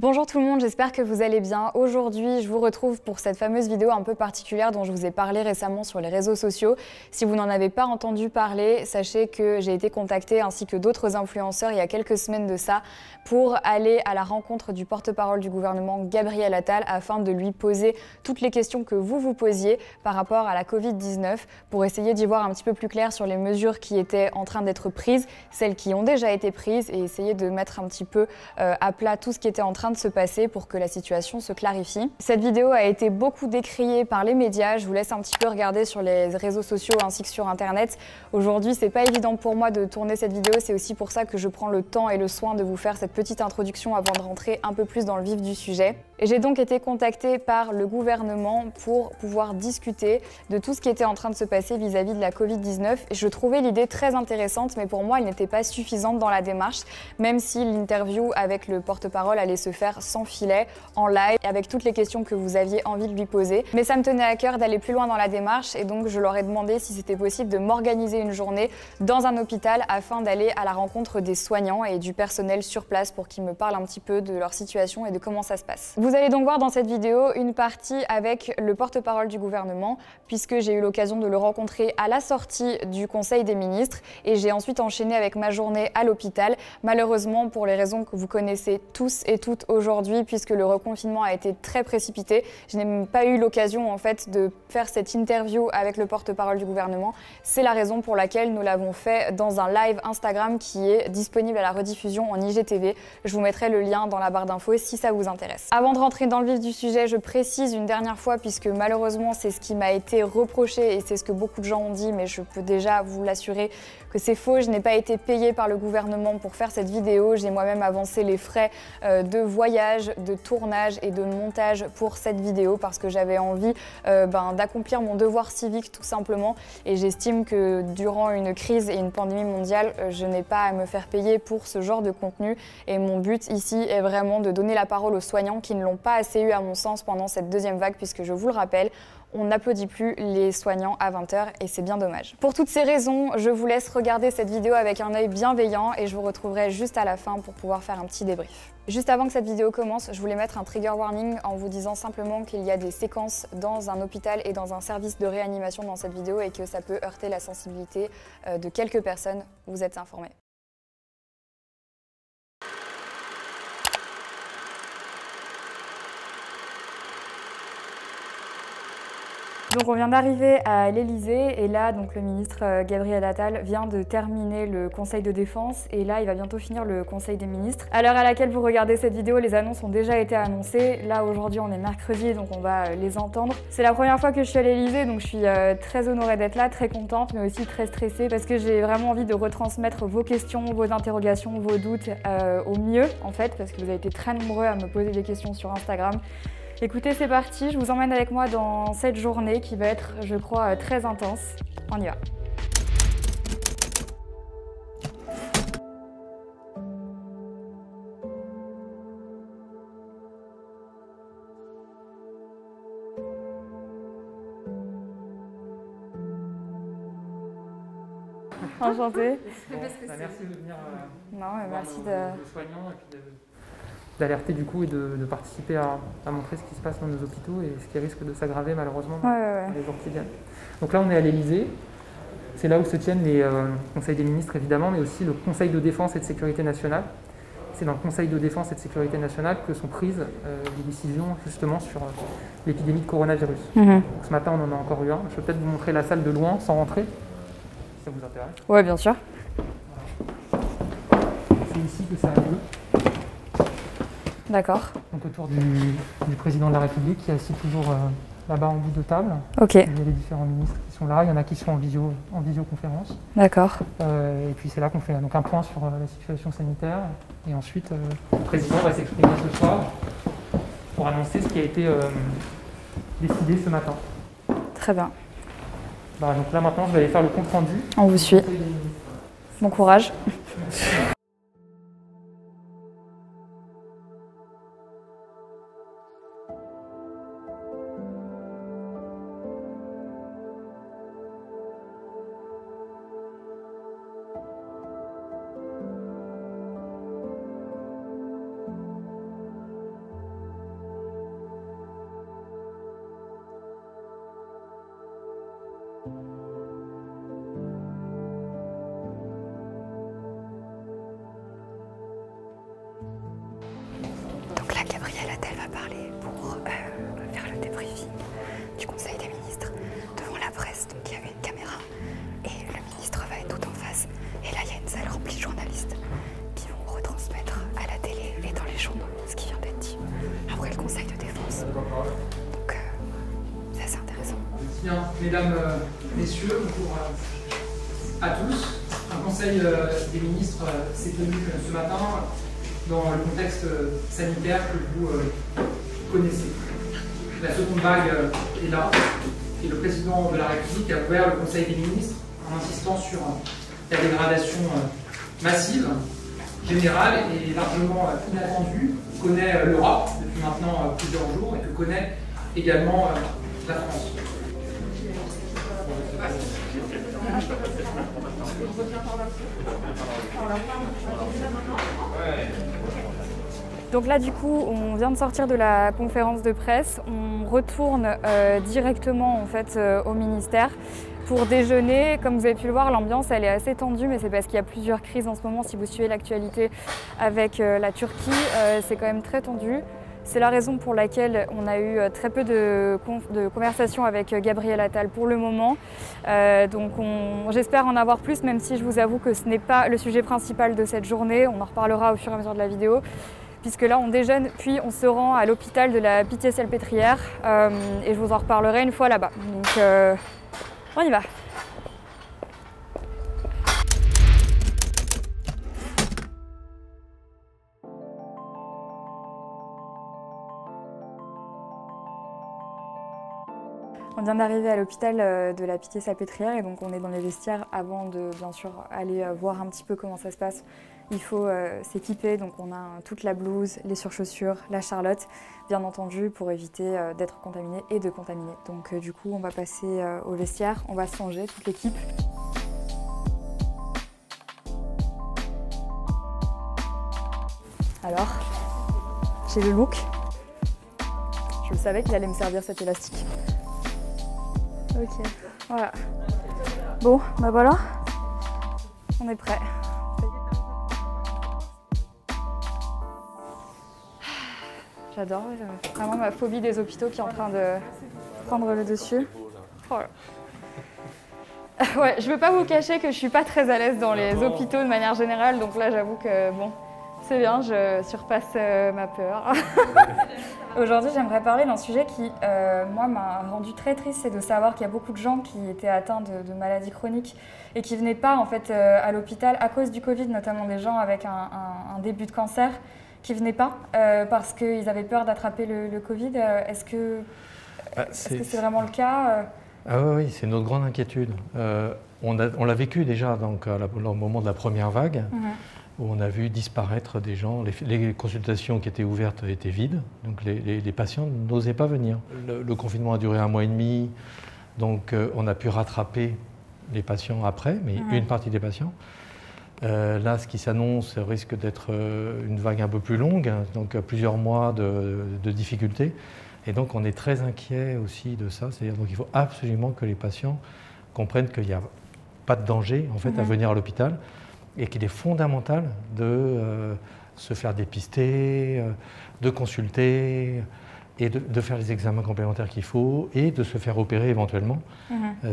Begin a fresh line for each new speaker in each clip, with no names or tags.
Bonjour tout le monde, j'espère que vous allez bien. Aujourd'hui, je vous retrouve pour cette fameuse vidéo un peu particulière dont je vous ai parlé récemment sur les réseaux sociaux. Si vous n'en avez pas entendu parler, sachez que j'ai été contactée ainsi que d'autres influenceurs il y a quelques semaines de ça pour aller à la rencontre du porte-parole du gouvernement Gabriel Attal afin de lui poser toutes les questions que vous vous posiez par rapport à la Covid-19 pour essayer d'y voir un petit peu plus clair sur les mesures qui étaient en train d'être prises, celles qui ont déjà été prises et essayer de mettre un petit peu à plat tout ce qui était en train de se passer pour que la situation se clarifie. Cette vidéo a été beaucoup décriée par les médias, je vous laisse un petit peu regarder sur les réseaux sociaux ainsi que sur internet. Aujourd'hui, c'est pas évident pour moi de tourner cette vidéo, c'est aussi pour ça que je prends le temps et le soin de vous faire cette petite introduction avant de rentrer un peu plus dans le vif du sujet. Et j'ai donc été contactée par le gouvernement pour pouvoir discuter de tout ce qui était en train de se passer vis-à-vis de la Covid-19. Je trouvais l'idée très intéressante, mais pour moi, elle n'était pas suffisante dans la démarche, même si l'interview avec le porte-parole allait se faire sans filet, en live, avec toutes les questions que vous aviez envie de lui poser. Mais ça me tenait à cœur d'aller plus loin dans la démarche et donc je leur ai demandé si c'était possible de m'organiser une journée dans un hôpital afin d'aller à la rencontre des soignants et du personnel sur place pour qu'ils me parlent un petit peu de leur situation et de comment ça se passe. Vous allez donc voir dans cette vidéo une partie avec le porte-parole du gouvernement puisque j'ai eu l'occasion de le rencontrer à la sortie du Conseil des ministres et j'ai ensuite enchaîné avec ma journée à l'hôpital. Malheureusement, pour les raisons que vous connaissez tous et toutes aujourd'hui, puisque le reconfinement a été très précipité, je n'ai même pas eu l'occasion en fait de faire cette interview avec le porte-parole du gouvernement. C'est la raison pour laquelle nous l'avons fait dans un live Instagram qui est disponible à la rediffusion en IGTV. Je vous mettrai le lien dans la barre d'infos si ça vous intéresse. Avant de rentrer dans le vif du sujet, je précise une dernière fois, puisque malheureusement c'est ce qui m'a été reproché et c'est ce que beaucoup de gens ont dit, mais je peux déjà vous l'assurer que c'est faux. Je n'ai pas été payée par le gouvernement pour faire cette vidéo. J'ai moi-même avancé les frais de voyage, de tournage et de montage pour cette vidéo parce que j'avais envie d'accomplir mon devoir civique tout simplement. Et j'estime que durant une crise et une pandémie mondiale, je n'ai pas à me faire payer pour ce genre de contenu. Et mon but ici est vraiment de donner la parole aux soignants qui ne l'ont pas assez eu à mon sens pendant cette deuxième vague, puisque je vous le rappelle, on n'applaudit plus les soignants à 20h et c'est bien dommage. Pour toutes ces raisons, je vous laisse regarder cette vidéo avec un œil bienveillant et je vous retrouverai juste à la fin pour pouvoir faire un petit débrief. Juste avant que cette vidéo commence, je voulais mettre un trigger warning en vous disant simplement qu'il y a des séquences dans un hôpital et dans un service de réanimation dans cette vidéo et que ça peut heurter la sensibilité de quelques personnes. Vous êtes informés. Donc on vient d'arriver à l'Elysée et là donc le ministre Gabriel Attal vient de terminer le Conseil de défense et là il va bientôt finir le Conseil des ministres. À l'heure à laquelle vous regardez cette vidéo, les annonces ont déjà été annoncées. Là aujourd'hui on est mercredi donc on va les entendre. C'est la première fois que je suis à l'Elysée donc je suis très honorée d'être là, très contente mais aussi très stressée parce que j'ai vraiment envie de retransmettre vos questions, vos interrogations, vos doutes au mieux en fait parce que vous avez été très nombreux à me poser des questions sur Instagram. Écoutez, c'est parti, je vous emmène avec moi dans cette journée qui va être, je crois, très intense. On y va. Enchantée.
Bon, merci de venir
merci
nos soignants et puis d'alerter du coup et de participer à montrer ce qui se passe dans nos hôpitaux et ce qui risque de s'aggraver malheureusement dans les jours qui viennent. Donc là on est à l'Elysée, c'est là où se tiennent les conseils des ministres évidemment, mais aussi le Conseil de défense et de sécurité nationale. C'est dans le Conseil de défense et de sécurité nationale que sont prises les décisions justement sur l'épidémie de coronavirus. Donc, ce matin on en a encore eu un, je peux peut-être vous montrer la salle de loin sans rentrer, si ça vous intéresse.
Ouais, bien sûr.
Voilà. C'est ici que ça a lieu.
D'accord.
Donc autour du président de la République qui est assis toujours là-bas en bout de table.
Ok.
Il y a les différents ministres qui sont là, il y en a qui sont en visioconférence.
D'accord.
Et puis c'est là qu'on fait donc un point sur la situation sanitaire. Et ensuite, le président va s'exprimer ce soir pour annoncer ce qui a été décidé ce matin.
Très bien.
Bah, donc là maintenant, je vais aller faire le compte rendu.
On vous suit. Bon courage.
Mesdames, Messieurs, bonjour à tous. Un conseil des ministres s'est tenu ce matin dans le contexte sanitaire que vous connaissez. La seconde vague est là et le président de la République a ouvert le Conseil des ministres en insistant sur la dégradation massive, générale et largement inattendue que connaît l'Europe depuis maintenant plusieurs jours et que connaît également la France.
Donc là, du coup, on vient de sortir de la conférence de presse. On retourne directement en fait, au ministère pour déjeuner. Comme vous avez pu le voir, l'ambiance elle est assez tendue, mais c'est parce qu'il y a plusieurs crises en ce moment. Si vous suivez l'actualité avec la Turquie, c'est quand même très tendu. C'est la raison pour laquelle on a eu très peu de conversations avec Gabriel Attal pour le moment. Donc j'espère en avoir plus, même si je vous avoue que ce n'est pas le sujet principal de cette journée. On en reparlera au fur et à mesure de la vidéo. Puisque là on déjeune, puis on se rend à l'hôpital de la Pitié-Salpêtrière et je vous en reparlerai une fois là-bas. Donc on y va. On vient d'arriver à l'hôpital de la Pitié-Salpêtrière et donc on est dans les vestiaires avant de bien sûr aller voir un petit peu comment ça se passe. Il faut s'équiper, donc on a toute la blouse, les surchaussures, la charlotte, bien entendu pour éviter d'être contaminé et de contaminer. Donc du coup on va passer au vestiaire, on va se changer, toute l'équipe. Alors, j'ai le look. Je savais qu'il allait me servir cet élastique. Ok, voilà. Bon, bah voilà, on est prêt. J'adore, vraiment ma phobie des hôpitaux qui est en train de prendre le dessus. Oh là. Ouais, je veux pas vous cacher que je suis pas très à l'aise dans les hôpitaux de manière générale, donc là j'avoue que bon, c'est bien, je surpasse ma peur. Aujourd'hui, j'aimerais parler d'un sujet qui, moi, m'a rendu très triste, c'est de savoir qu'il y a beaucoup de gens qui étaient atteints de maladies chroniques et qui venaient pas en fait à l'hôpital à cause du Covid, notamment des gens avec un début de cancer qui venaient pas parce qu'ils avaient peur d'attraper le Covid. Est-ce que c'est vraiment le cas
Ah oui, c'est notre grande inquiétude. On l'a vécu déjà donc, au moment de la première vague. Où on a vu disparaître des gens, les consultations qui étaient ouvertes étaient vides, donc les patients n'osaient pas venir. Le confinement a duré 1 mois et demi, donc on a pu rattraper les patients après, mais une partie des patients. Là, ce qui s'annonce risque d'être une vague un peu plus longue, donc plusieurs mois de difficultés. Et donc on est très inquiet aussi de ça, c'est-à-dire donc il faut absolument que les patients comprennent qu'il n'y a pas de danger en fait, à venir à l'hôpital. Et qu'il est fondamental de se faire dépister, de consulter et de faire les examens complémentaires qu'il faut et de se faire opérer éventuellement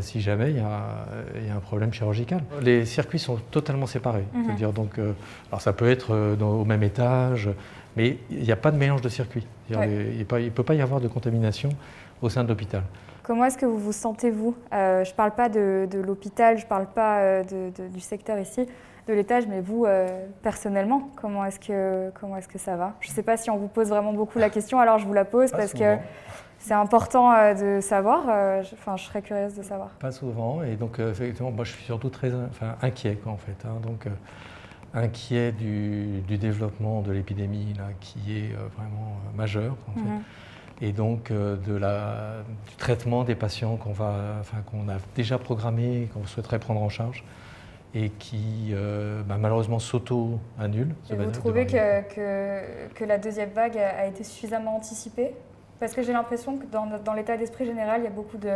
si jamais il y a un problème chirurgical. Les circuits sont totalement séparés. C'est-à-dire donc, alors ça peut être au même étage, mais il n'y a pas de mélange de circuits. Il ne peut pas y avoir de contamination au sein de l'hôpital.
Comment est-ce que vous vous sentez, vous? Je ne parle pas de l'hôpital, je ne parle pas du secteur ici, de l'étage, mais vous, personnellement, comment est-ce que ça va? Je ne sais pas si on vous pose vraiment beaucoup la question, alors je vous la pose parce que c'est important de savoir. Je serais curieuse de savoir.
Pas souvent, et donc effectivement, moi je suis surtout très inquiet, en fait. Donc, inquiet du développement de l'épidémie qui est vraiment majeur, en fait. Et donc du traitement des patients qu'on a déjà programmés, qu'on souhaiterait prendre en charge, et qui malheureusement s'auto-annulent.
Et vous trouvez que la deuxième vague a été suffisamment anticipée? Parce que j'ai l'impression que dans l'état d'esprit général, il y a beaucoup de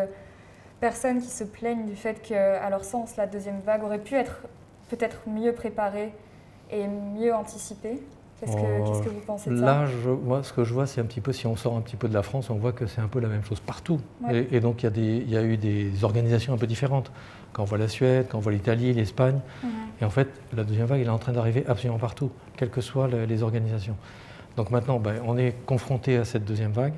personnes qui se plaignent du fait qu'à leur sens, la deuxième vague aurait pu être peut-être mieux préparée et mieux anticipée. Qu'est-ce que vous pensez de ça?
Là, moi, ce que je vois, c'est un petit peu, si on sort un petit peu de la France, on voit que c'est un peu la même chose partout. Ouais. Et donc, il y a eu des organisations un peu différentes. Quand on voit la Suède, quand on voit l'Italie, l'Espagne. Et en fait, la deuxième vague, elle est en train d'arriver absolument partout, quelles que soient les organisations. Donc maintenant, on est confronté à cette deuxième vague.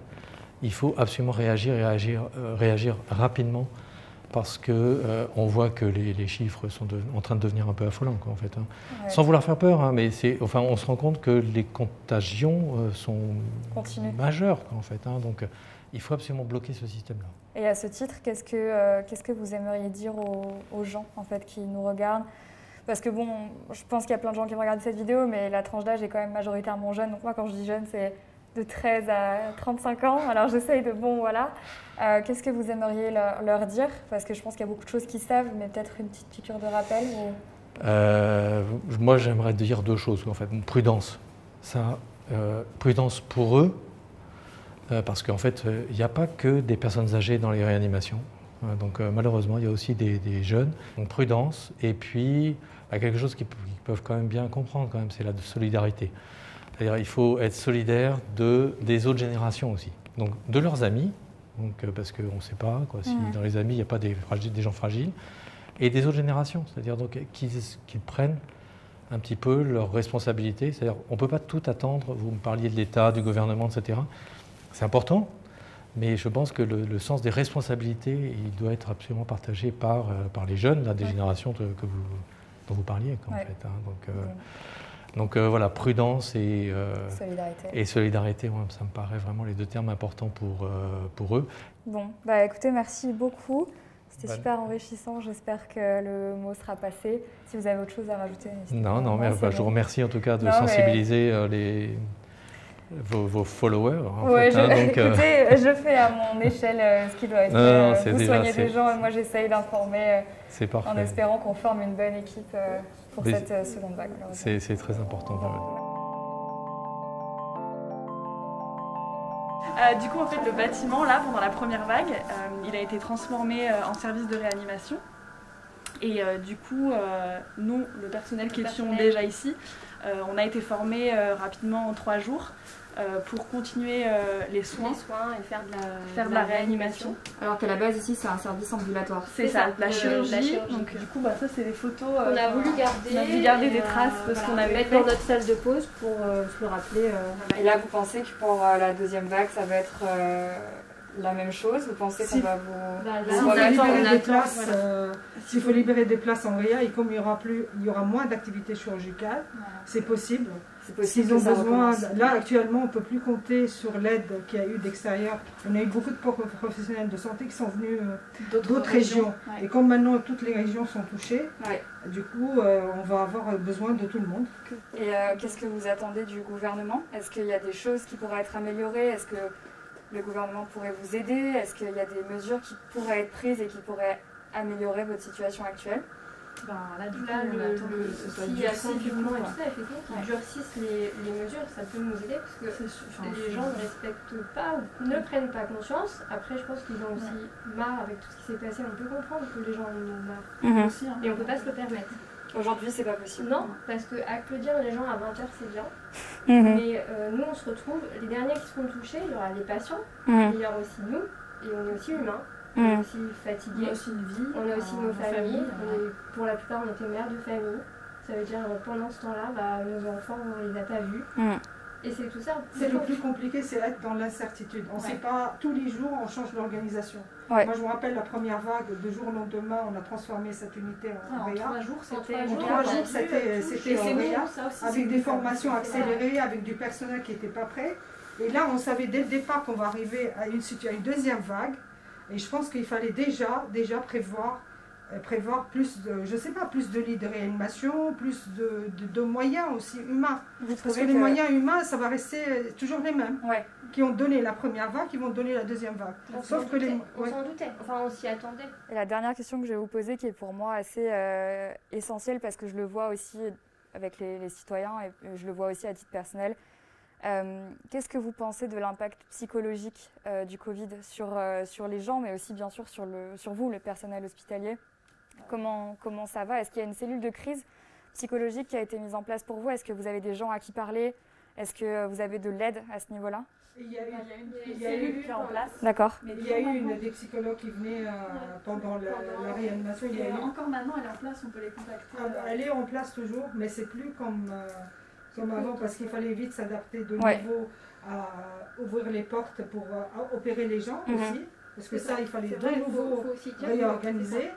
Il faut absolument réagir rapidement parce qu'on voit que les chiffres sont en train de devenir un peu affolants, quoi, en fait. Hein. Ouais. Sans vouloir faire peur, hein, mais enfin, on se rend compte que les contagions sont majeures, quoi, en fait. Hein, donc, il faut absolument bloquer ce système-là.
Et à ce titre, qu'est-ce que vous aimeriez dire aux gens, en fait, qui nous regardent? Parce que bon, je pense qu'il y a plein de gens qui vont regarder cette vidéo, mais la tranche d'âge est quand même majoritairement jeune. Donc moi, quand je dis jeune, c'est de 13 à 35 ans. Alors j'essaye de, bon, voilà. Qu'est-ce que vous aimeriez leur dire? Parce que je pense qu'il y a beaucoup de choses qu'ils savent, mais peut-être une petite piqûre de rappel ou...
Moi, j'aimerais dire 2 choses, en fait. Prudence. Prudence pour eux, parce qu'en fait, il n'y a pas que des personnes âgées dans les réanimations. Donc malheureusement, il y a aussi des jeunes. Donc prudence, et puis quelque chose qu'ils peuvent quand même bien comprendre, quand même, c'est la solidarité. C'est-à-dire il faut être solidaire des autres générations aussi. Donc de leurs amis, donc, parce qu'on ne sait pas quoi, si dans les amis il n'y a pas des gens fragiles, et des autres générations, c'est-à-dire donc qu'ils prennent un petit peu leurs responsabilités. C'est-à-dire on ne peut pas tout attendre, vous me parliez de l'État, du gouvernement, etc. C'est important. Mais je pense que le sens des responsabilités, il doit être absolument partagé par les jeunes, là, des générations dont vous parliez, quoi, en fait. Hein. Donc voilà, prudence et solidarité, ouais, ça me paraît vraiment les 2 termes importants pour eux.
Bon, bah écoutez, merci beaucoup. C'était super enrichissant. J'espère que le mot sera passé. Si vous avez autre chose à rajouter, n'hésitez pas.
Non, mais je vous remercie en tout cas de sensibiliser vos followers.
Oui, écoutez, je fais à mon échelle ce qui doit être fait. Vous soignez des gens et moi j'essaye d'informer en espérant qu'on forme une bonne équipe pour cette seconde vague.
C'est très important.
Du coup, en fait, le bâtiment, là, pendant la première vague, il a été transformé en service de réanimation. Et du coup, nous, le personnel qui étions déjà ici, on a été formés rapidement en 3 jours pour continuer les soins
et faire
de la réanimation.
Alors qu'à la base ici c'est un service ambulatoire.
C'est ça, la chirurgie. Donc du coup ça c'est des photos.
On a voulu
garder des traces de ce qu'on avait
mettre
fait
dans notre salle de pause pour se le rappeler.
Et là vous pensez que pour la deuxième vague ça va être la même chose? Vous pensez qu'on va
s'il faut libérer des places en réa et comme il y aura moins d'activités chirurgicales, c'est possible. S'ils ont besoin, là actuellement on ne peut plus compter sur l'aide qu'il y a eu d'extérieur. On a eu beaucoup de professionnels de santé qui sont venus d'autres régions. Et comme maintenant toutes les régions sont touchées, du coup on va avoir besoin de tout le monde.
Et qu'est-ce que vous attendez du gouvernement? Est-ce qu'il y a des choses qui pourraient être améliorées? Est-ce que le gouvernement pourrait vous aider? Est-ce qu'il y a des mesures qui pourraient être prises et qui pourraient améliorer votre situation actuelle?
Là, du coup, on attend que ce soit durci du coup, qu'ils durcissent les mesures, ça peut nous aider parce que les gens ne respectent pas ou ne prennent pas conscience. Après, je pense qu'ils ont aussi marre avec tout ce qui s'est passé. On peut comprendre que les gens en ont marre aussi, et on ne peut pas se le permettre.
Aujourd'hui, c'est pas possible.
Non, parce que applaudir les gens à 20h, c'est bien. Mais nous, on se retrouve, les derniers qui seront touchés, il y aura les patients, il y aura aussi nous, et on est aussi humains. On est aussi fatigués,
on a aussi une vie,
on a aussi nos familles. Pour la plupart, on était mères de famille. Ça veut dire pendant ce temps-là, nos enfants, on les a pas vus. Et c'est tout ça.
C'est le plus compliqué, c'est être dans l'incertitude. On ne sait pas, tous les jours, on change l'organisation. Moi, je me rappelle la première vague, de jour au lendemain, on a transformé cette unité en réa.
En 3 jours, c'était
en réa, avec des formations accélérées, avec du personnel qui n'était pas prêt. Et là, on savait dès le départ qu'on va arriver à une deuxième vague. Et je pense qu'il fallait déjà prévoir plus de, je sais pas, plus de lits de réanimation, plus de moyens aussi humains. Parce que les moyens humains, ça va rester toujours les mêmes. Qui ont donné la première vague, qui vont donner la deuxième vague.
Sauf que on s'en doutait, enfin on s'y attendait.
Et la dernière question que je vais vous poser, qui est pour moi assez essentielle, parce que je le vois aussi avec les citoyens et je le vois aussi à titre personnel. Qu'est-ce que vous pensez de l'impact psychologique du Covid sur les gens, mais aussi bien sûr sur vous, le personnel hospitalier? Comment ça va? Est-ce qu'il y a une cellule de crise psychologique qui a été mise en place pour vous? Est-ce que vous avez des gens à qui parler? Est-ce que vous avez de l'aide à ce niveau-là?
Il y a
une cellule qui est en place.
D'accord.
Il y a eu des psychologues qui venaient pendant la réanimation.
Encore maintenant, elle est en place, on peut les contacter.
Elle est en place toujours, mais c'est plus comme avant, parce qu'il fallait vite s'adapter de nouveau à ouvrir les portes pour opérer les gens aussi. parce que ça, il fallait de nouveau réorganiser.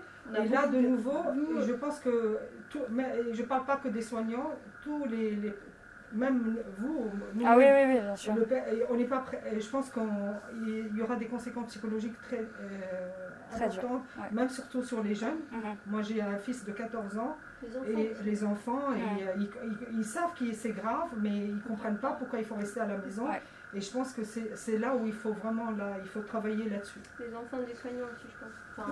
Et là, de nouveau, je pense que, mais je ne parle pas que des soignants, tous même vous, nous,
oui, bien sûr.
On n'est pas prêt. Je pense qu'il y aura des conséquences psychologiques très importantes, même surtout sur les jeunes. Moi, j'ai un fils de 14 ans, les enfants, ils savent que c'est grave, mais ils ne comprennent pas pourquoi il faut rester à la maison. Et je pense que c'est là où il faut vraiment travailler là-dessus.
Les enfants des soignants aussi, je pense. Enfin,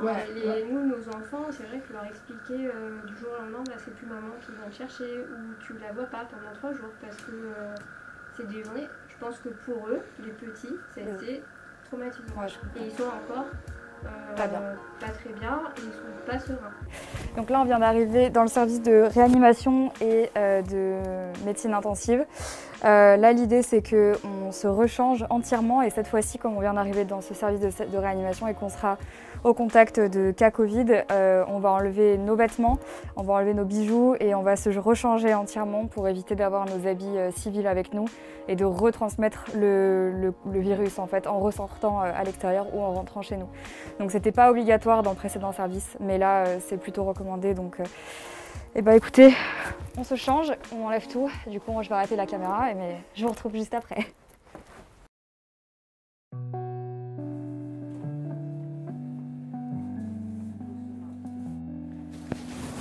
nous, nos enfants, c'est vrai que leur expliquer du jour au lendemain, c'est plus maman qui vient te chercher ou tu la vois pas pendant 3 jours parce que c'est des journées. Je pense que pour eux, les petits, ça a été traumatisant. Et ils sont encore pas très bien et ils sont pas sereins.
Donc là, on vient d'arriver dans le service de réanimation et de médecine intensive. Là, l'idée, c'est qu'on se rechange entièrement et cette fois-ci, comme on vient d'arriver dans ce service de réanimation et qu'on sera au contact de cas Covid, on va enlever nos vêtements, on va enlever nos bijoux et on va se rechanger entièrement pour éviter d'avoir nos habits civils avec nous et de retransmettre le virus en fait en ressortant à l'extérieur ou en rentrant chez nous. Donc c'était pas obligatoire dans le précédent service, mais là c'est plutôt recommandé. Donc écoutez, on se change, on enlève tout, du coup je vais arrêter la caméra, mais je vous retrouve juste après.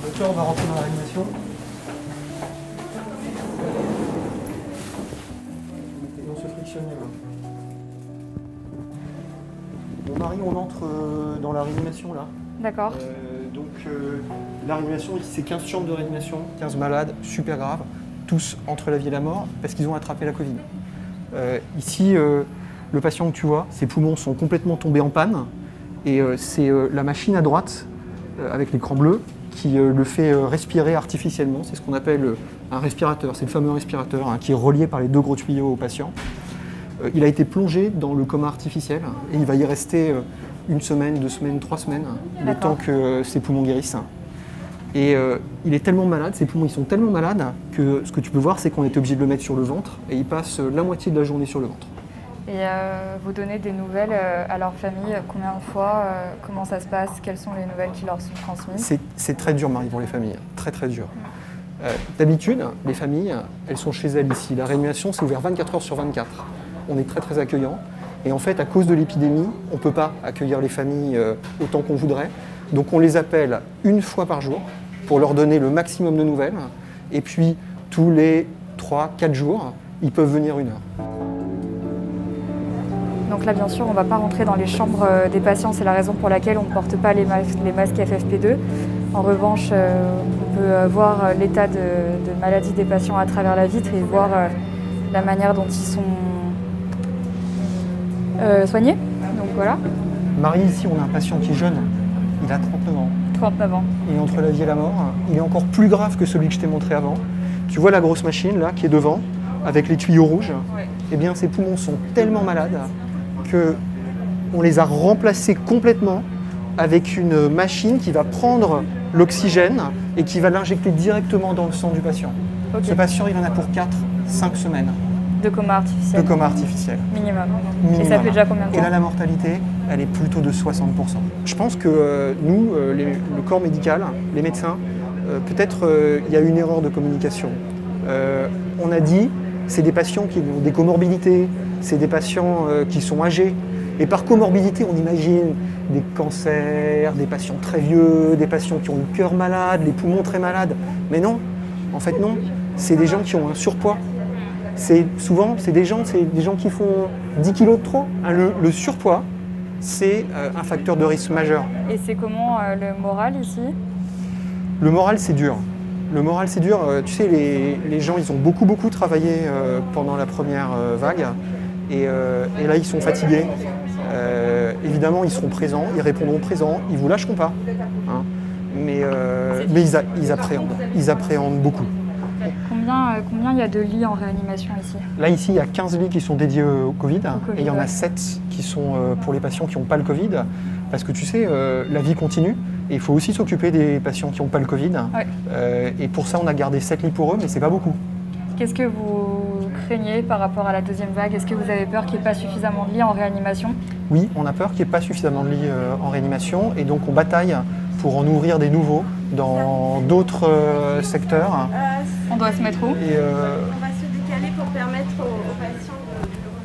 Donc là, on va rentrer dans la réanimation. Et on se frictionne les mains. Bon, Marie, on entre dans la réanimation là.
D'accord.
La réanimation, c'est 15 chambres de réanimation, 15 malades, super graves, tous entre la vie et la mort parce qu'ils ont attrapé la Covid. Ici, le patient que tu vois, ses poumons sont complètement tombés en panne et c'est la machine à droite avec l'écran bleu qui le fait respirer artificiellement. C'est ce qu'on appelle un respirateur. C'est le fameux respirateur qui est relié par les 2 gros tuyaux au patient. Il a été plongé dans le coma artificiel et il va y rester 1 semaine, 2 semaines, 3 semaines, le temps que ses poumons guérissent. Et il est tellement malade, ses poumons ils sont tellement malades que ce que tu peux voir, c'est qu'on était obligé de le mettre sur le ventre et il passe la moitié de la journée sur le ventre.
Et vous donnez des nouvelles à leur famille, combien de fois, comment ça se passe, quelles sont les nouvelles qui leur sont transmises?
C'est très dur, Marie, pour les familles, très très dur. D'habitude, les familles, elles sont chez elles ici. La réanimation, c'est ouvert 24 heures sur 24. On est très très accueillant. Et en fait, à cause de l'épidémie, on ne peut pas accueillir les familles autant qu'on voudrait. Donc on les appelle 1 fois par jour pour leur donner le maximum de nouvelles. Et puis, tous les 3-4 jours, ils peuvent venir 1 heure.
Donc là, bien sûr, on ne va pas rentrer dans les chambres des patients. C'est la raison pour laquelle on ne porte pas les masques FFP2. En revanche, on peut voir l'état de maladie des patients à travers la vitre et voir la manière dont ils sont soignés. Donc voilà.
Marie, ici, on a un patient qui est jeune. Il a 39 ans.
39 ans.
Il est entre la vie et la mort. Il est encore plus grave que celui que je t'ai montré avant. Tu vois la grosse machine là qui est devant, avec les tuyaux rouges.
Ouais.
Eh bien, ses poumons sont tellement malades qu'on les a remplacés complètement avec une machine qui va prendre l'oxygène et qui va l'injecter directement dans le sang du patient. Okay. Ce patient, il en a pour 4-5 semaines.
De coma artificiel.
De coma artificiel.
Minimum. Et ça fait déjà combien de temps?
Et là, la mortalité, elle est plutôt de 60%. Je pense que nous, le corps médical, les médecins, peut-être il y a une erreur de communication. On a dit, c'est des patients qui ont des comorbidités, c'est des patients qui sont âgés. Et par comorbidité, on imagine des cancers, des patients très vieux, des patients qui ont le cœur malade, les poumons très malades. Mais non, en fait non, c'est des gens qui ont un surpoids. Souvent, c'est des gens qui font 10 kilos de trop. Le surpoids, c'est un facteur de risque majeur.
Et c'est comment le moral ici?
Le moral, c'est dur. Le moral, c'est dur. Tu sais, les gens, ils ont beaucoup travaillé pendant la première vague. Et là, ils sont fatigués. Évidemment, ils seront présents, ils répondront présents, ils ne vous lâcheront pas. Hein. Mais ils appréhendent beaucoup.
Combien il y a de lits en réanimation ici?
Là, ici, il y a 15 lits qui sont dédiés au Covid. Et il y en a 7 qui sont pour les patients qui n'ont pas le Covid. Parce que tu sais, la vie continue. Et il faut aussi s'occuper des patients qui n'ont pas le Covid. Ouais. Et pour ça, on a gardé 7 lits pour eux, mais ce n'est pas beaucoup.
Qu'est-ce que vous craignez par rapport à la deuxième vague? Est-ce que vous avez peur qu'il n'y ait pas suffisamment de lits en réanimation?
Oui, on a peur qu'il n'y ait pas suffisamment de lits en réanimation et donc on bataille pour en ouvrir des nouveaux dans d'autres secteurs.
On doit se mettre où?
On va se décaler pour permettre aux patients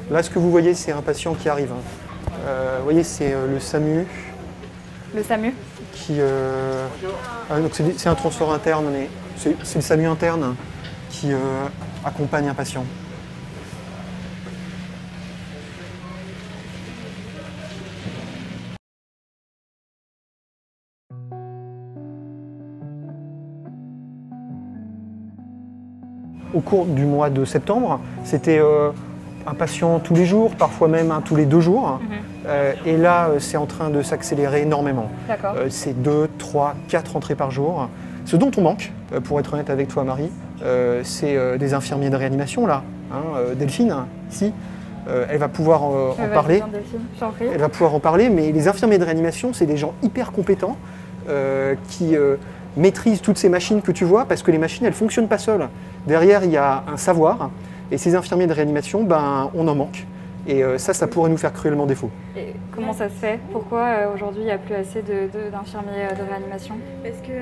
de...
Là, ce que vous voyez, c'est un patient qui arrive. Vous voyez, c'est le SAMU.
Le SAMU
c'est un transport interne, mais c'est le SAMU interne qui accompagne un patient. Au cours du mois de septembre, c'était un patient tous les jours, parfois même tous les 2 jours. Et là, c'est en train de s'accélérer énormément. C'est 2, 3, 4 entrées par jour. Ce dont on manque, pour être honnête avec toi Marie, c'est des infirmiers de réanimation là. Delphine, ici, elle va pouvoir en parler. Elle va pouvoir en parler, mais les infirmiers de réanimation, c'est des gens hyper compétents qui maîtrisent toutes ces machines que tu vois, parce que les machines, elles ne fonctionnent pas seules. Derrière, il y a un savoir, et ces infirmiers de réanimation, on en manque. Et ça pourrait nous faire cruellement défaut.
Et comment ça se fait? Pourquoi aujourd'hui il n'y a plus assez d'infirmiers de réanimation?
Parce que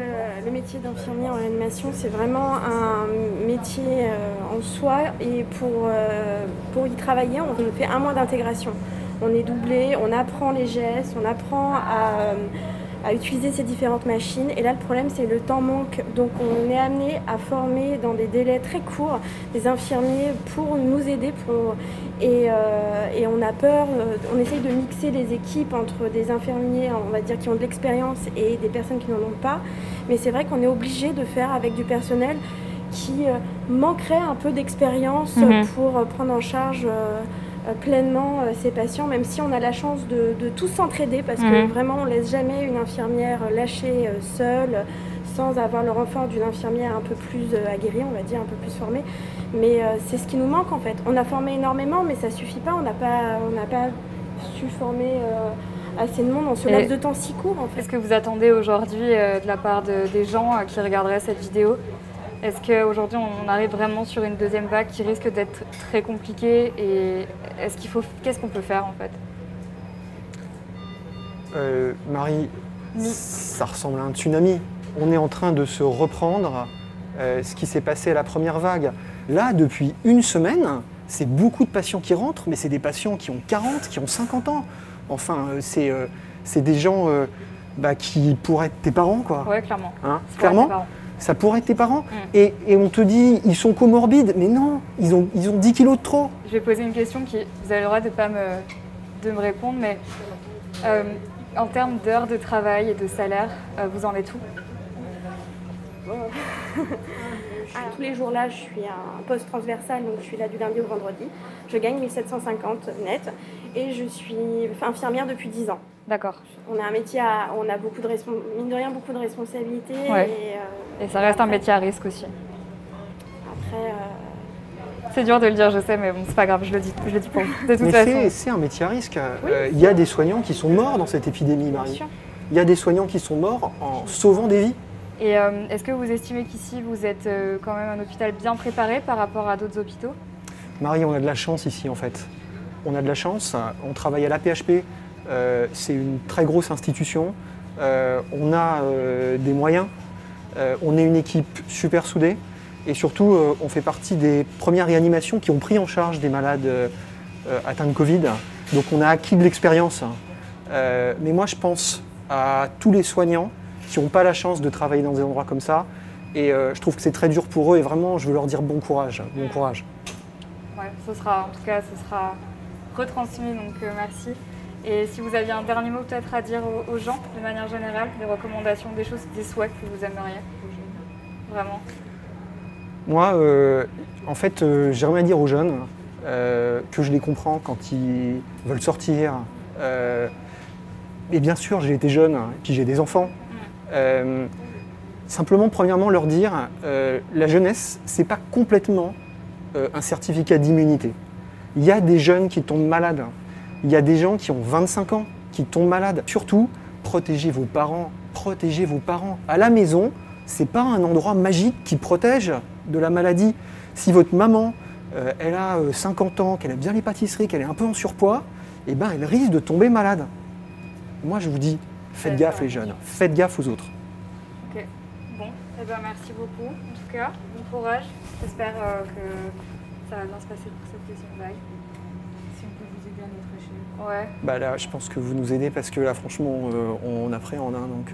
le métier d'infirmier en réanimation, c'est vraiment un métier en soi. Et pour y travailler, on fait 1 mois d'intégration. On est doublé, on apprend les gestes, on apprend à utiliser ces différentes machines. Et là, le problème, c'est le temps manque. Donc, on est amené à former dans des délais très courts des infirmiers pour nous aider. Et on a peur, on essaye de mixer les équipes entre des infirmiers, on va dire, qui ont de l'expérience et des personnes qui n'en ont pas. Mais c'est vrai qu'on est obligé de faire avec du personnel qui manquerait un peu d'expérience pour prendre en charge pleinement ces patients, même si on a la chance de tous s'entraider, parce que vraiment on ne laisse jamais une infirmière lâcher seule, sans avoir le renfort d'une infirmière un peu plus aguerrie, on va dire, un peu plus formée. Mais c'est ce qui nous manque en fait. On a formé énormément, mais ça ne suffit pas, on n'a pas su former assez de monde en ce laps de temps si court en fait.
Est-ce que vous attendez aujourd'hui de la part des gens qui regarderaient cette vidéo? Est-ce qu'aujourd'hui on arrive vraiment sur une deuxième vague qui risque d'être très compliquée, et qu'est-ce qu'on peut faire en fait?
Marie, ça ressemble à un tsunami. On est en train de se reprendre ce qui s'est passé à la première vague. Là, depuis 1 semaine, c'est beaucoup de patients qui rentrent, mais c'est des patients qui ont 40, qui ont 50 ans. Enfin, c'est des gens qui pourraient être tes parents, quoi.
Ouais, clairement.
Clairement. Ça pourrait être tes parents. Et on te dit, ils sont comorbides, mais non, ils ont 10 kilos de trop.
Je vais poser une question vous avez le droit de pas me répondre, mais en termes d'heures de travail et de salaire, vous en êtes où?
Tous les jours là, je suis à un poste transversal, donc je suis là du lundi au vendredi. Je gagne 1 750 net et je suis infirmière depuis 10 ans.
D'accord.
On a un métier, on a mine de rien beaucoup de responsabilités.
Ouais. Et ça reste un métier à risque aussi.
Après,
c'est dur de le dire, je sais, mais bon, c'est pas grave, je le dis pour vous. De toute façon.
C'est un métier à risque. Il y a des soignants qui sont morts dans cette épidémie, Marie. Il y a des soignants qui sont morts en sauvant des vies.
Et est-ce que vous estimez qu'ici, vous êtes quand même un hôpital bien préparé par rapport à d'autres hôpitaux?
Marie, on a de la chance ici, en fait. On a de la chance. On travaille à l'AP-HP. C'est une très grosse institution. On a des moyens. On est une équipe super soudée. Et surtout, on fait partie des premières réanimations qui ont pris en charge des malades atteints de Covid. Donc on a acquis de l'expérience. Mais moi, je pense à tous les soignants qui n'ont pas la chance de travailler dans des endroits comme ça. Et je trouve que c'est très dur pour eux. Et vraiment, je veux leur dire bon courage. Bon courage.
Ouais, ce sera retransmis, donc merci. Et si vous aviez un dernier mot peut-être à dire aux gens, de manière générale, des recommandations, des choses, des souhaits que vous aimeriez, vraiment.
Moi, en fait, j'aimerais dire aux jeunes que je les comprends quand ils veulent sortir. Et bien sûr, j'ai été jeune, et puis j'ai des enfants. Simplement, premièrement, leur dire, la jeunesse, c'est pas complètement un certificat d'immunité. Il y a des jeunes qui tombent malades. Il y a des gens qui ont 25 ans qui tombent malades. Surtout, protégez vos parents. Protégez vos parents. À la maison, c'est pas un endroit magique qui protège de la maladie. Si votre maman, elle a 50 ans, qu'elle a bien les pâtisseries, qu'elle est un peu en surpoids, eh ben, elle risque de tomber malade. Moi, je vous dis, faites gaffe les jeunes, faites gaffe aux autres.
Ok, bon, eh ben, merci beaucoup en tout cas, bon courage. J'espère que ça va bien se passer pour cette deuxième vague. Si on peut vous aider à notre échelle. Ouais.
Bah là, je pense que vous nous aidez parce que là, franchement, on appréhende, hein, donc...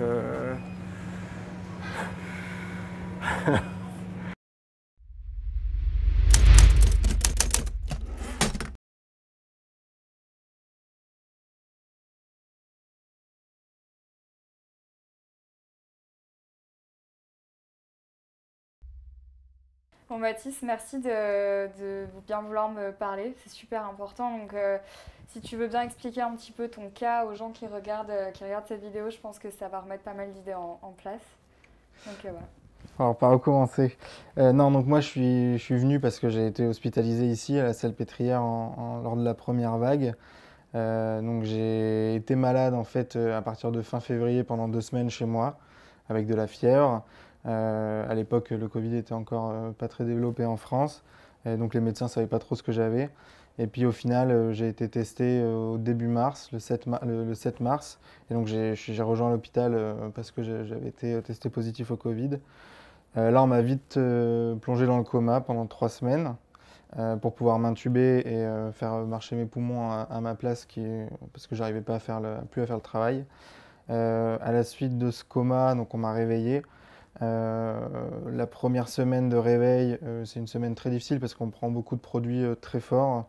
Bon Mathis, merci de bien vouloir me parler, c'est super important. Donc si tu veux bien expliquer un petit peu ton cas aux gens qui regardent cette vidéo, je pense que ça va remettre pas mal d'idées en place. Donc voilà.
Alors par où commencer? Non, donc moi je suis venu parce que j'ai été hospitalisé ici à la Salpêtrière lors de la première vague. Donc j'ai été malade en fait à partir de fin février pendant 2 semaines chez moi avec de la fièvre. À l'époque, le Covid était encore pas très développé en France, et donc les médecins ne savaient pas trop ce que j'avais. Et puis au final, j'ai été testé au début mars, le 7 mars, et donc j'ai rejoint l'hôpital parce que j'avais été testé positif au Covid. Là, on m'a vite plongé dans le coma pendant 3 semaines pour pouvoir m'intuber et faire marcher mes poumons à ma place, parce que j'arrivais pas plus à faire le travail. À la suite de ce coma, donc on m'a réveillé. La première semaine de réveil, c'est une semaine très difficile parce qu'on prend beaucoup de produits très forts,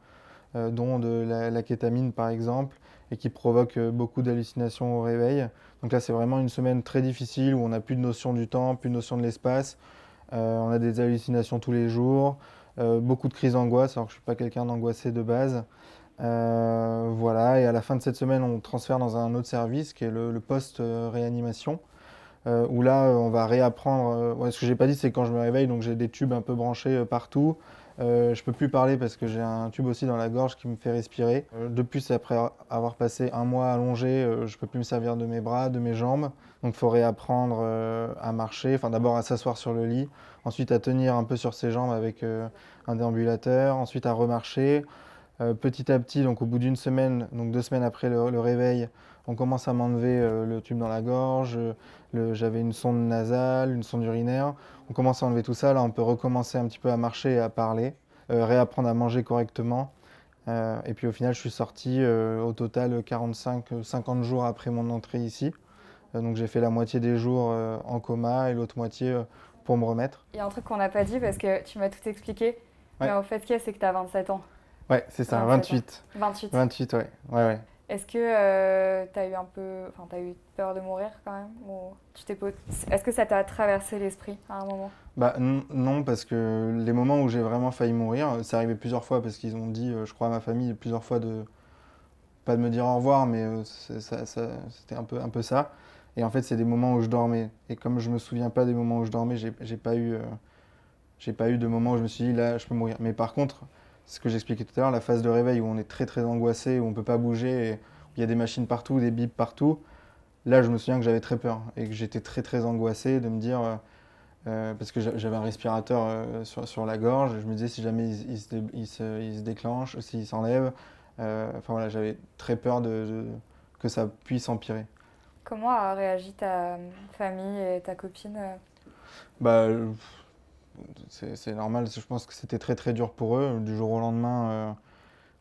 dont de la kétamine par exemple, et qui provoquent beaucoup d'hallucinations au réveil. Donc là, c'est vraiment une semaine très difficile où on n'a plus de notion du temps, plus de notion de l'espace. On a des hallucinations tous les jours, beaucoup de crises d'angoisse, alors que je ne suis pas quelqu'un d'angoissé de base. Voilà, et à la fin de cette semaine, on transfère dans un autre service qui est le post-réanimation. Où là, on va réapprendre. Ce que j'ai pas dit, c'est quand je me réveille, donc j'ai des tubes un peu branchés partout. Je peux plus parler parce que j'ai un tube aussi dans la gorge qui me fait respirer. De plus, après avoir passé 1 mois allongé, je peux plus me servir de mes bras, de mes jambes. Donc, il faut réapprendre à marcher. Enfin, d'abord à s'asseoir sur le lit, ensuite à tenir un peu sur ses jambes avec un déambulateur, ensuite à remarcher. Petit à petit, donc au bout d'1 semaine, donc 2 semaines après le réveil, on commence à m'enlever le tube dans la gorge, j'avais une sonde nasale, une sonde urinaire. On commence à enlever tout ça, là on peut recommencer un petit peu à marcher et à parler, réapprendre à manger correctement. Et puis au final, je suis sorti au total 45-50 jours après mon entrée ici. Donc j'ai fait la moitié des jours en coma et l'autre moitié pour me remettre.
Il y a un truc qu'on n'a pas dit parce que tu m'as tout expliqué,
ouais.
Mais en fait, c'est que tu as 27 ans.
Ouais, c'est ça, 28. 28, ouais.
Est-ce que tu as eu t'as eu peur de mourir quand même ou Est-ce que ça t'a traversé l'esprit à un moment?
Bah non, parce que les moments où j'ai vraiment failli mourir, c'est arrivé plusieurs fois parce qu'ils ont dit, je crois à ma famille, plusieurs fois pas de me dire au revoir, mais c'était un peu ça. Et en fait, c'est des moments où je dormais. Et comme je me souviens pas des moments où je dormais, j'ai pas eu de moment où je me suis dit là, je peux mourir. Mais par contre, ce que j'expliquais tout à l'heure, la phase de réveil où on est très très angoissé, où on ne peut pas bouger, et où il y a des machines partout, des bips partout, là je me souviens que j'avais très peur et que j'étais très très angoissé de me dire, parce que j'avais un respirateur sur la gorge, je me disais si jamais il se déclenche, s'il s'enlève, voilà, j'avais très peur que ça puisse empirer.
Comment a réagi ta famille et ta copine?
Bah, c'est normal, je pense que c'était très très dur pour eux. Du jour au lendemain,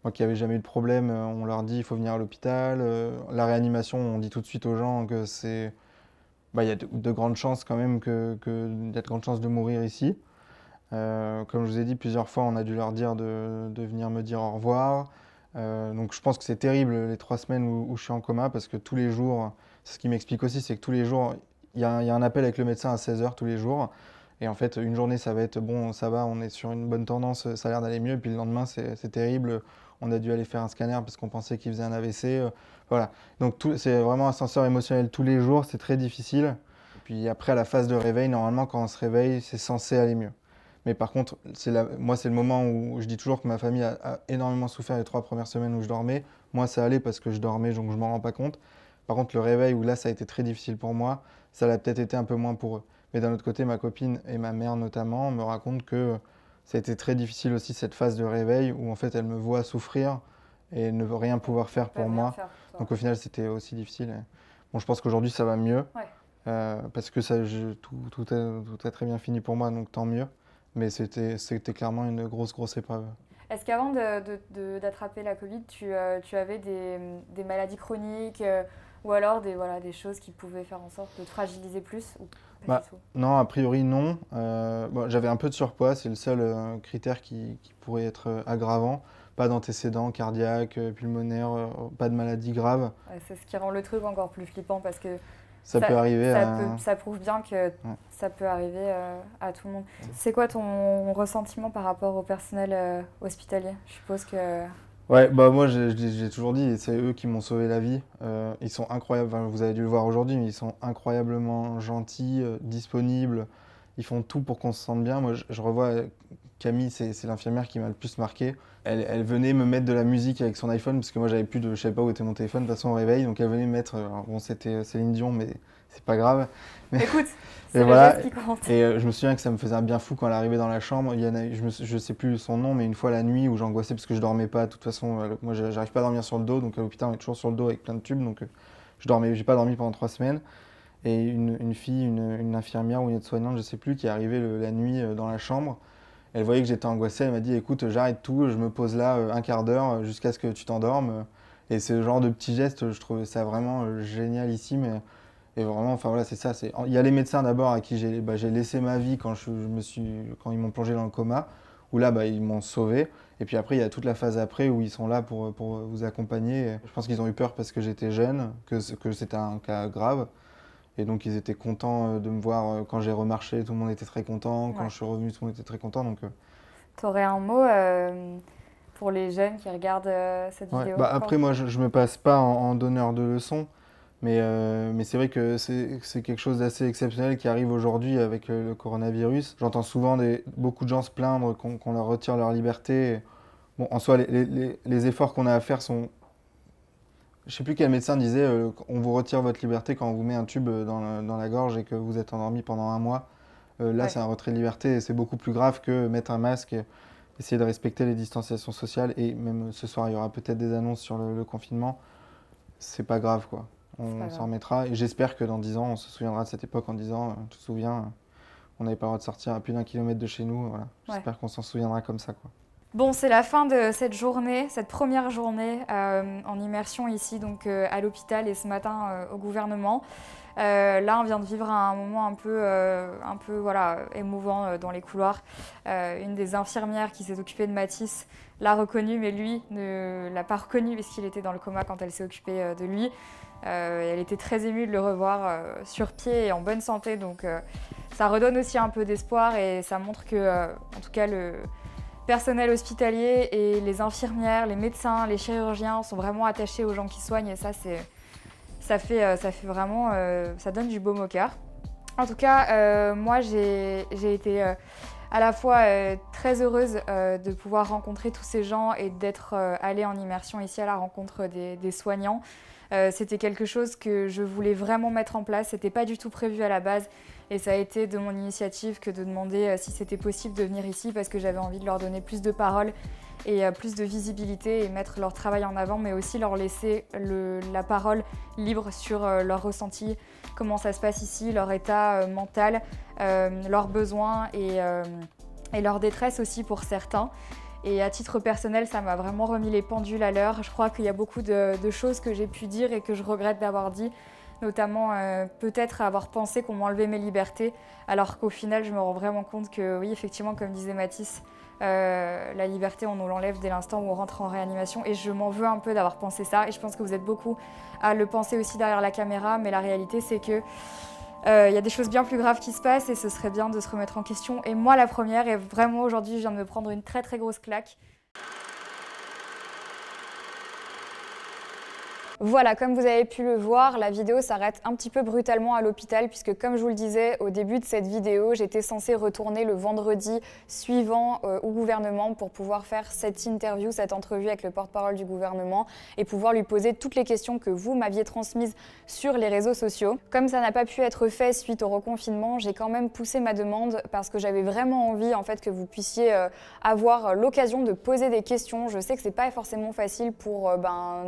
moi qui n'avais jamais eu de problème, on leur dit il faut venir à l'hôpital. La réanimation, on dit tout de suite aux gens que il y a de grandes chances quand même y a de grandes chances de mourir ici. Comme je vous ai dit plusieurs fois, on a dû leur dire de venir me dire au revoir. Donc je pense que c'est terrible les 3 semaines où je suis en coma parce que tous les jours, ce qui m'explique aussi, c'est que tous les jours, il y a un appel avec le médecin à 16h tous les jours. Et en fait, une journée, ça va être bon, ça va, on est sur une bonne tendance, ça a l'air d'aller mieux. Et puis le lendemain, c'est terrible. On a dû aller faire un scanner parce qu'on pensait qu'il faisait un AVC. Voilà. Donc c'est vraiment un ascenseur émotionnel tous les jours, c'est très difficile. Puis après, à la phase de réveil, normalement, quand on se réveille, c'est censé aller mieux. Mais par contre, moi, c'est le moment où je dis toujours que ma famille a énormément souffert les 3 premières semaines où je dormais. Moi, ça allait parce que je dormais, donc je ne m'en rends pas compte. Par contre, le réveil, où là, ça a été très difficile pour moi, ça l'a peut-être été un peu moins pour eux. Mais d'un autre côté, ma copine et ma mère notamment me racontent que ça a été très difficile aussi cette phase de réveil où en fait elle me voit souffrir et ne rien pouvoir faire pour moi. Donc au final, c'était aussi difficile. Bon, je pense qu'aujourd'hui, ça va mieux. Parce que tout a très bien fini pour moi, donc tant mieux. Mais c'était clairement une grosse épreuve.
Est-ce qu'avant d'attraper la Covid, tu avais des maladies chroniques ou alors des choses qui pouvaient faire en sorte de te fragiliser plus ou pas du tout?
Non, a priori non. Bon, j'avais un peu de surpoids, c'est le seul critère qui pourrait être aggravant. Pas d'antécédents cardiaques, pulmonaires, pas de maladies graves.
C'est ce qui rend le truc encore plus flippant parce que
ça peut arriver
ça prouve bien que ça peut arriver à tout le monde. C'est quoi ton ressentiment par rapport au personnel hospitalier? Je suppose que...
Ouais, bah moi j'ai toujours dit, c'est eux qui m'ont sauvé la vie. Ils sont incroyables, enfin, vous avez dû le voir aujourd'hui, mais ils sont incroyablement gentils, disponibles. Ils font tout pour qu'on se sente bien. Moi je revois Camille, c'est l'infirmière qui m'a le plus marqué. Elle venait me mettre de la musique avec son iPhone, parce que moi j'avais plus je savais pas où était mon téléphone, de toute façon au réveil, donc elle venait me mettre, bon c'était Céline Dion, mais c'est pas grave. Mais,
écoute, c'est le geste qui compte.
Et je me souviens que ça me faisait un bien fou quand elle arrivait dans la chambre. Je sais plus son nom, mais une fois la nuit où j'angoissais parce que je dormais pas, de toute façon, moi j'arrive pas à dormir sur le dos, donc à l'hôpital on est toujours sur le dos avec plein de tubes, donc j'ai pas dormi pendant 3 semaines. Et une fille, une infirmière ou une aide-soignante, je sais plus, qui est arrivée la nuit dans la chambre. Elle voyait que j'étais angoissé, elle m'a dit écoute, j'arrête tout, je me pose là un quart d'heure jusqu'à ce que tu t'endormes. Et ce genre de petits gestes, je trouvais ça vraiment génialissime. Et vraiment, enfin voilà, c'est ça. Il y a les médecins d'abord à qui j'ai laissé ma vie quand ils m'ont plongé dans le coma, où là ils m'ont sauvé. Et puis après, il y a toute la phase après où ils sont là pour vous accompagner. Et je pense qu'ils ont eu peur parce que j'étais jeune, que c'était un cas grave. Et donc ils étaient contents de me voir quand j'ai remarché, tout le monde était très content. Quand je suis revenu, tout le monde était très content.
Tu aurais un mot pour les jeunes qui regardent cette vidéo?
Après, moi, je me passe pas en donneur de leçons. Mais c'est vrai que c'est quelque chose d'assez exceptionnel qui arrive aujourd'hui avec le coronavirus. J'entends souvent beaucoup de gens se plaindre qu'on leur retire leur liberté. Bon, en soi, les efforts qu'on a à faire sont... Je ne sais plus quel médecin disait on vous retire votre liberté quand on vous met un tube dans la gorge et que vous êtes endormi pendant 1 mois. Là, c'est un retrait de liberté et c'est beaucoup plus grave que mettre un masque, essayer de respecter les distanciations sociales. Et même ce soir, il y aura peut-être des annonces sur le confinement. C'est pas grave, quoi. On s'en remettra. Et j'espère que dans 10 ans, on se souviendra de cette époque en disant tu te souviens, on n'avait pas le droit de sortir à plus d'1 kilomètre de chez nous. Voilà. J'espère qu'on s'en souviendra comme ça, quoi.
Bon, c'est la fin de cette journée, cette première journée en immersion ici donc, à l'hôpital et ce matin au gouvernement. Là, on vient de vivre un moment un peu voilà, émouvant dans les couloirs. Une des infirmières qui s'est occupée de Mathis l'a reconnu, mais lui ne l'a pas reconnu puisqu'il était dans le coma quand elle s'est occupée de lui. Elle était très émue de le revoir sur pied et en bonne santé, donc ça redonne aussi un peu d'espoir et ça montre que, en tout cas, le personnel hospitalier et les infirmières, les médecins, les chirurgiens sont vraiment attachés aux gens qui soignent et ça fait vraiment, ça donne du baume au cœur. En tout cas, moi j'ai été à la fois très heureuse de pouvoir rencontrer tous ces gens et d'être allée en immersion ici à la rencontre des soignants. C'était quelque chose que je voulais vraiment mettre en place, c'était pas du tout prévu à la base. Et ça a été de mon initiative que de demander si c'était possible de venir ici parce que j'avais envie de leur donner plus de parole et plus de visibilité et mettre leur travail en avant, mais aussi leur laisser la parole libre sur leurs ressentis, comment ça se passe ici, leur état mental, leurs besoins et leur détresse aussi pour certains. Et à titre personnel, ça m'a vraiment remis les pendules à l'heure. Je crois qu'il y a beaucoup de choses que j'ai pu dire et que je regrette d'avoir dit. Notamment peut-être avoir pensé qu'on m'enlevait mes libertés, alors qu'au final, je me rends vraiment compte que oui, effectivement, comme disait Mathis, la liberté, on nous l'enlève dès l'instant où on rentre en réanimation. Et je m'en veux un peu d'avoir pensé ça. Et je pense que vous êtes beaucoup à le penser aussi derrière la caméra. Mais la réalité, c'est que y a des choses bien plus graves qui se passent et ce serait bien de se remettre en question. Et moi, la première, et vraiment aujourd'hui, je viens de me prendre une très très grosse claque. Voilà, comme vous avez pu le voir, la vidéo s'arrête un petit peu brutalement à l'hôpital puisque comme je vous le disais au début de cette vidéo, j'étais censée retourner le vendredi suivant au gouvernement pour pouvoir faire cette interview, cette entrevue avec le porte-parole du gouvernement et pouvoir lui poser toutes les questions que vous m'aviez transmises sur les réseaux sociaux. Comme ça n'a pas pu être fait suite au reconfinement, j'ai quand même poussé ma demande parce que j'avais vraiment envie en fait que vous puissiez avoir l'occasion de poser des questions. Je sais que c'est pas forcément facile pour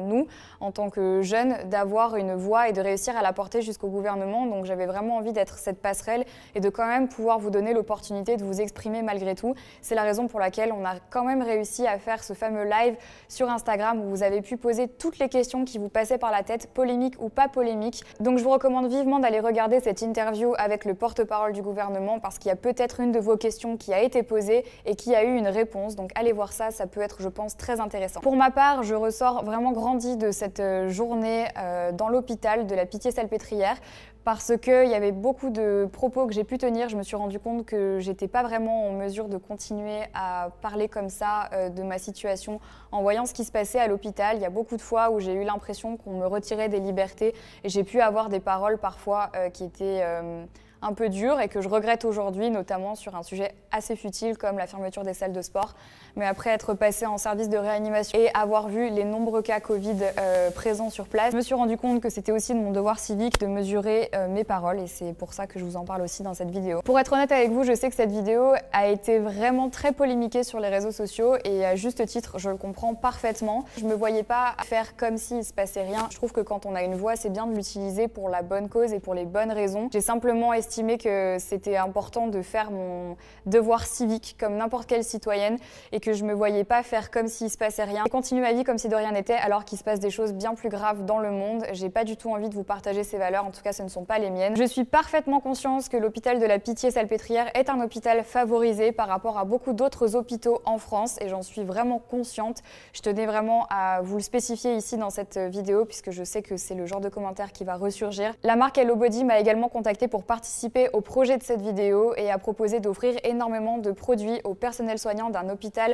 nous en tant que jeunes d'avoir une voix et de réussir à la porter jusqu'au gouvernement, donc j'avais vraiment envie d'être cette passerelle et de quand même pouvoir vous donner l'opportunité de vous exprimer malgré tout. C'est la raison pour laquelle on a quand même réussi à faire ce fameux live sur Instagram où vous avez pu poser toutes les questions qui vous passaient par la tête, polémiques ou pas polémiques. Donc je vous recommande vivement d'aller regarder cette interview avec le porte-parole du gouvernement parce qu'il y a peut-être une de vos questions qui a été posée et qui a eu une réponse, donc allez voir ça, ça peut être je pense très intéressant. Pour ma part, je ressors vraiment grandi de cette journée dans l'hôpital de la Pitié-Salpêtrière parce qu'il y avait beaucoup de propos que j'ai pu tenir. Je me suis rendu compte que j'étais pas vraiment en mesure de continuer à parler comme ça de ma situation en voyant ce qui se passait à l'hôpital. Il y a beaucoup de fois où j'ai eu l'impression qu'on me retirait des libertés et j'ai pu avoir des paroles parfois qui étaient un peu dures et que je regrette aujourd'hui, notamment sur un sujet assez futile comme la fermeture des salles de sport. Mais après être passée en service de réanimation et avoir vu les nombreux cas Covid présents sur place, je me suis rendu compte que c'était aussi de mon devoir civique de mesurer mes paroles et c'est pour ça que je vous en parle aussi dans cette vidéo. Pour être honnête avec vous, je sais que cette vidéo a été vraiment très polémiquée sur les réseaux sociaux et à juste titre, je le comprends parfaitement. Je me voyais pas faire comme s'il se passait rien. Je trouve que quand on a une voix, c'est bien de l'utiliser pour la bonne cause et pour les bonnes raisons. J'ai simplement estimé que c'était important de faire mon devoir civique comme n'importe quelle citoyenne et que je me voyais pas faire comme s'il se passait rien et continuer ma vie comme si de rien n'était alors qu'il se passe des choses bien plus graves dans le monde. J'ai pas du tout envie de vous partager ces valeurs, en tout cas ce ne sont pas les miennes. Je suis parfaitement consciente que l'hôpital de la Pitié-Salpêtrière est un hôpital favorisé par rapport à beaucoup d'autres hôpitaux en France et j'en suis vraiment consciente. Je tenais vraiment à vous le spécifier ici dans cette vidéo puisque je sais que c'est le genre de commentaire qui va ressurgir. La marque Hello Body m'a également contactée pour participer au projet de cette vidéo et a proposé d'offrir énormément de produits au personnel soignant d'un hôpital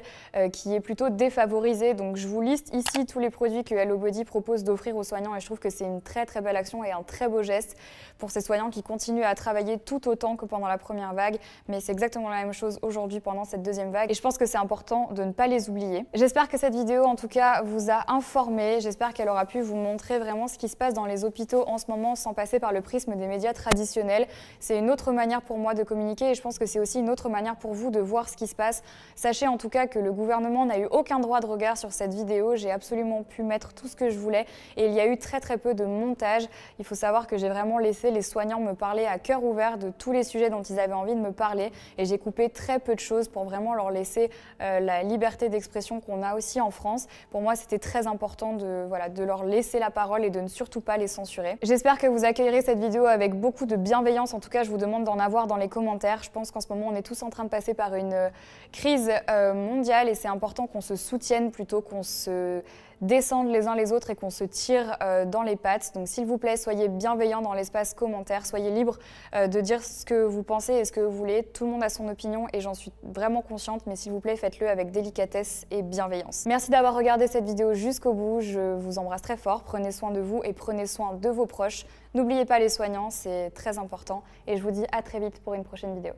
qui est plutôt défavorisé. Donc je vous liste ici tous les produits que Hello Body propose d'offrir aux soignants et je trouve que c'est une très belle action et un très beau geste pour ces soignants qui continuent à travailler tout autant que pendant la première vague, mais c'est exactement la même chose aujourd'hui pendant cette deuxième vague et je pense que c'est important de ne pas les oublier. J'espère que cette vidéo en tout cas vous a informé, j'espère qu'elle aura pu vous montrer vraiment ce qui se passe dans les hôpitaux en ce moment sans passer par le prisme des médias traditionnels. C'est une autre manière pour moi de communiquer et je pense que c'est aussi une autre manière pour vous de voir ce qui se passe. Sachez en tout cas que le gouvernement n'a eu aucun droit de regard sur cette vidéo, j'ai absolument pu mettre tout ce que je voulais et il y a eu très peu de montage. Il faut savoir que j'ai vraiment laissé les soignants me parler à cœur ouvert de tous les sujets dont ils avaient envie de me parler et j'ai coupé très peu de choses pour vraiment leur laisser la liberté d'expression qu'on a aussi en France. Pour moi c'était très important de leur laisser la parole et de ne surtout pas les censurer. J'espère que vous accueillerez cette vidéo avec beaucoup de bienveillance, en tout cas je vous demande d'en avoir dans les commentaires. Je pense qu'en ce moment on est tous en train de passer par une crise mondiale et c'est important qu'on se soutienne plutôt qu'on se descende les uns les autres et qu'on se tire dans les pattes. Donc s'il vous plaît, soyez bienveillants dans l'espace commentaire, soyez libres de dire ce que vous pensez et ce que vous voulez. Tout le monde a son opinion et j'en suis vraiment consciente, mais s'il vous plaît, faites-le avec délicatesse et bienveillance. Merci d'avoir regardé cette vidéo jusqu'au bout, je vous embrasse très fort, prenez soin de vous et prenez soin de vos proches. N'oubliez pas les soignants, c'est très important et je vous dis à très vite pour une prochaine vidéo.